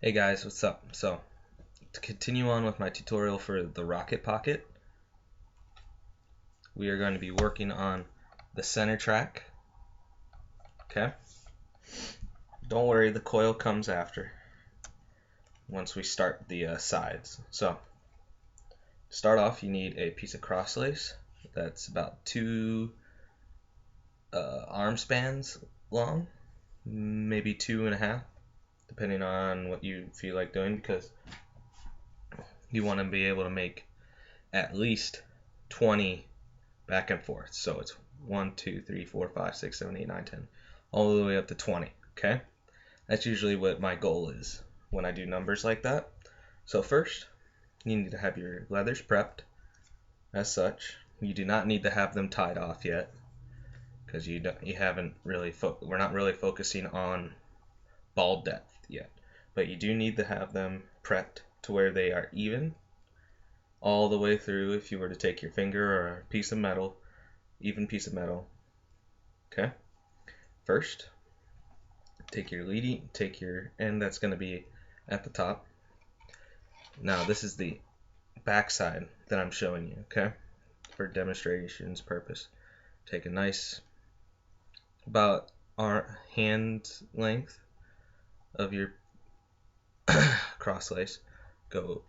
Hey guys, what's up? So, to continue on with my tutorial for the RockIt pocket, we are going to be working on the center track. Okay? Don't worry, the coil comes after once we start the sides. So, to start off, you need a piece of cross lace that's about two arm spans long, maybe 2.5, depending on what you feel like doing, because you want to be able to make at least 20 back and forth. So it's 1, 2, 3, 4, 5, 6, 7, 8, 9, 10, all the way up to 20. Okay? That's usually what my goal is when I do numbers like that. So first, you need to have your leathers prepped as such. You do not need to have them tied off yet, because we're not really focusing on ball depth yet. But you do need to have them prepped to where they are even all the way through. If you were to take your finger or a piece of metal, even piece of metal. Okay? First, take your end that's going to be at the top. Now this is the back side that I'm showing you, okay? For demonstration's purpose. Take a nice, about our hand length of your cross lace. Go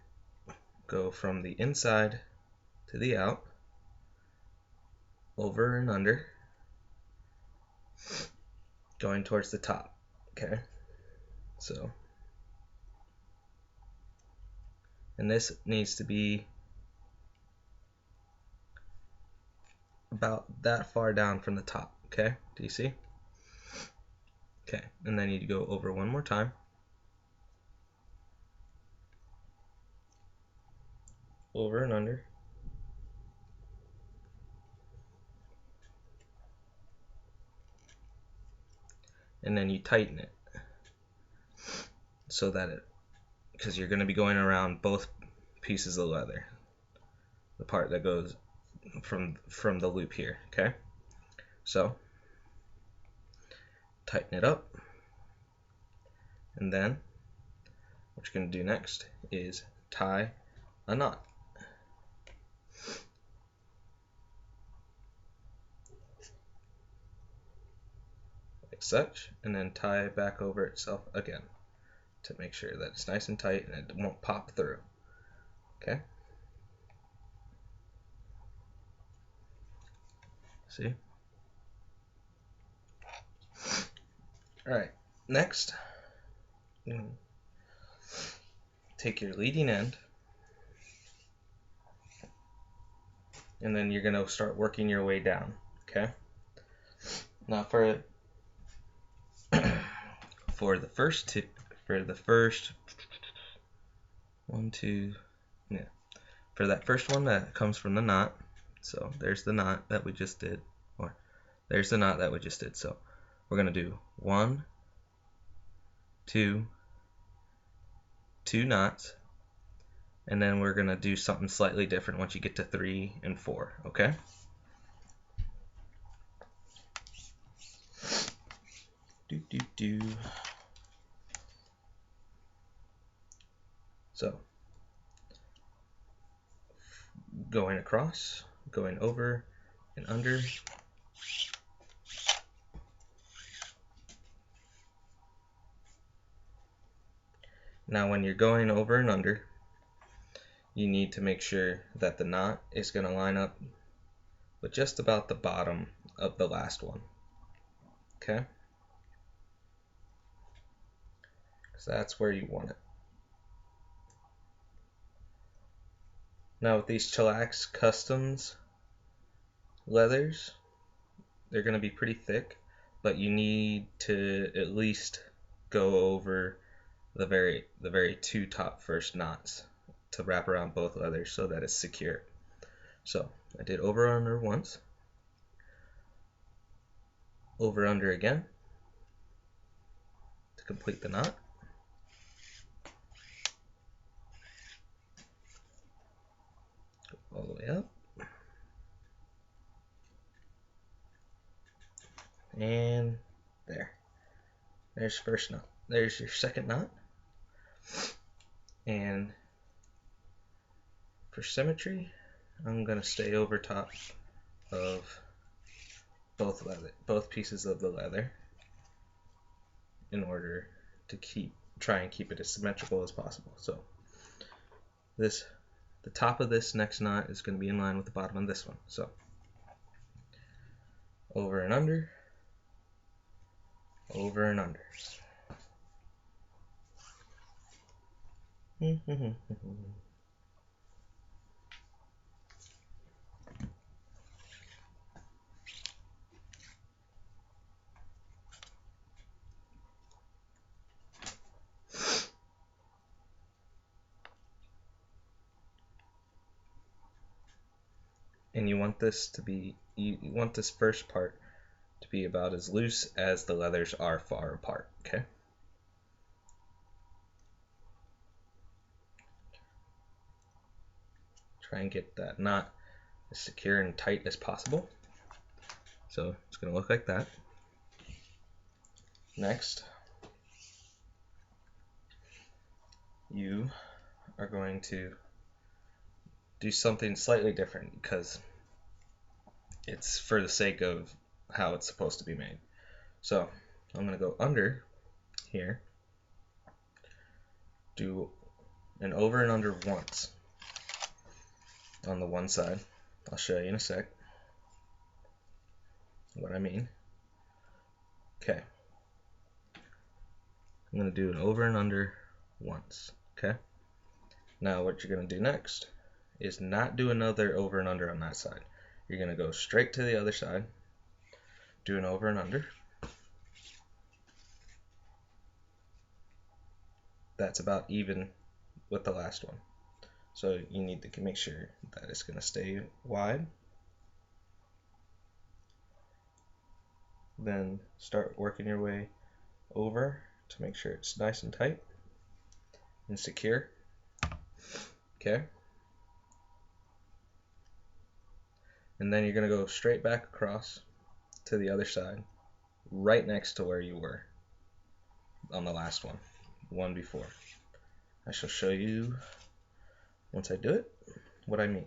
from the inside to the out, over and under, going towards the top, okay? So, and this needs to be about that far down from the top, okay? Do you see? Okay, and then you go over one more time. Over and under. And then you tighten it so that because you're going to be going around both pieces of leather, the part that goes from the loop here, okay? So tighten it up, and then what you're going to do next is tie a knot. Like such, and then tie it back over itself again to make sure that it's nice and tight and it won't pop through. Okay? See? Alright, next, take your leading end, and then you're going to start working your way down. Okay? Now for the first one, two, yeah, for that first one that comes from the knot. So there's the knot that we just did, or there's the knot that we just did. So we're gonna do 1, 2, 2 knots, and then we're gonna do something slightly different once you get to 3 and 4. Okay? So, going across, going over and under. Now when you're going over and under, you need to make sure that the knot is going to line up with just about the bottom of the last one. Okay? Because that's where you want it. Now with these Chillax Customs leathers, they're going to be pretty thick, but you need to at least go over the very two top first knots to wrap around both leathers so that it's secure. So I did over under once, over under again to complete the knot. Go all the way up. And there's first knot. There's your second knot. And for symmetry, I'm going to stay over top of both pieces of the leather in order to try and keep it as symmetrical as possible. So the top of this next knot is going to be in line with the bottom of this one. So over and under, over and under. And you want this first part to be about as loose as the leathers are far apart, okay? Try and get that knot as secure and tight as possible. So it's going to look like that. Next, you are going to do something slightly different because it's for the sake of how it's supposed to be made. So I'm going to go under here, do an over and under once on the one side. I'll show you in a sec what I mean. Okay. I'm going to do an over and under once. Okay. Now what you're going to do next is not do another over and under on that side. You're going to go straight to the other side, do an over and under. That's about even with the last one. So you need to make sure that it's going to stay wide. Then start working your way over to make sure it's nice and tight and secure. Okay. And then you're going to go straight back across to the other side, right next to where you were on the last one before. I shall show you once I do it what I mean.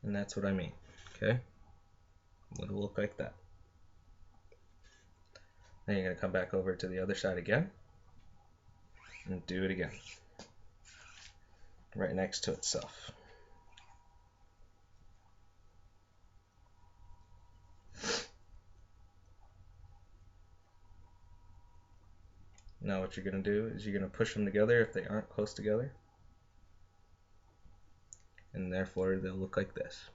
And that's what I mean. Okay. It'll look like that. Then you're going to come back over to the other side again and do it again right next to itself. Now what you're going to do is you're going to push them together if they aren't close together, and therefore they'll look like this.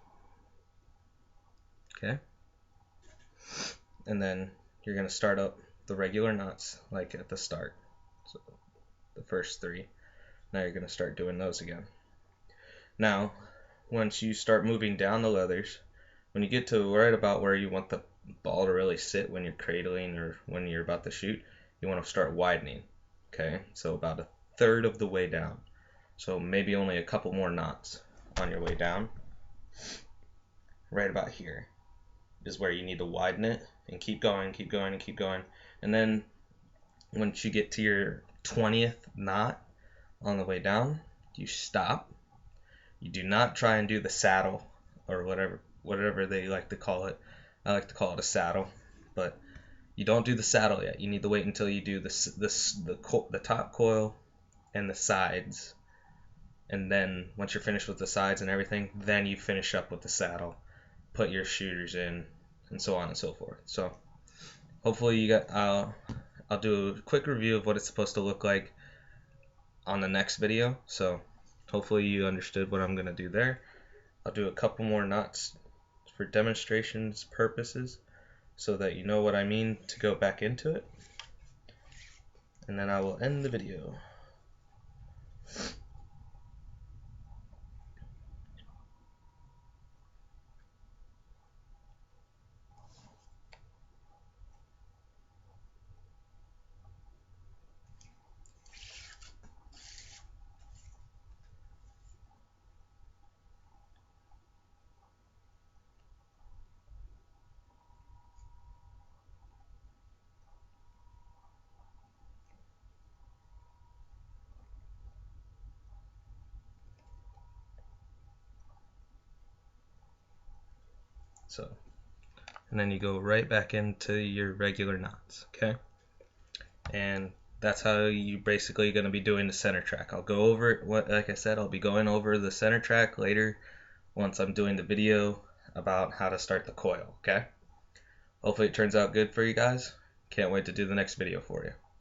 Okay? And then you're going to start up the regular knots like at the start. So the first three. Now you're going to start doing those again. Now, once you start moving down the leathers, when you get to right about where you want the ball to really sit when you're cradling or when you're about to shoot, you want to start widening. Okay, so about a third of the way down. So maybe only a couple more knots on your way down. Right about here is where you need to widen it and keep going, keep going, and keep going. And then once you get to your 20th knot on the way down, you stop. You do not try and do the saddle or whatever they like to call it. I like to call it a saddle, but you don't do the saddle yet. You need to wait until you do the top coil and the sides, and then once you're finished with the sides and everything, then you finish up with the saddle, put your shooters in, and so on and so forth. So hopefully you got. I'll do a quick review of what it's supposed to look like on the next video. So hopefully you understood what I'm gonna do there. I'll do a couple more knots for demonstrations purposes so that you know what I mean to go back into it, and then I will end the video. So, and then you go right back into your regular knots, okay? And that's how you basically going to be doing the center track. I'll go over it, like I said, I'll be going over the center track later once I'm doing the video about how to start the coil, okay? Hopefully it turns out good for you guys. Can't wait to do the next video for you.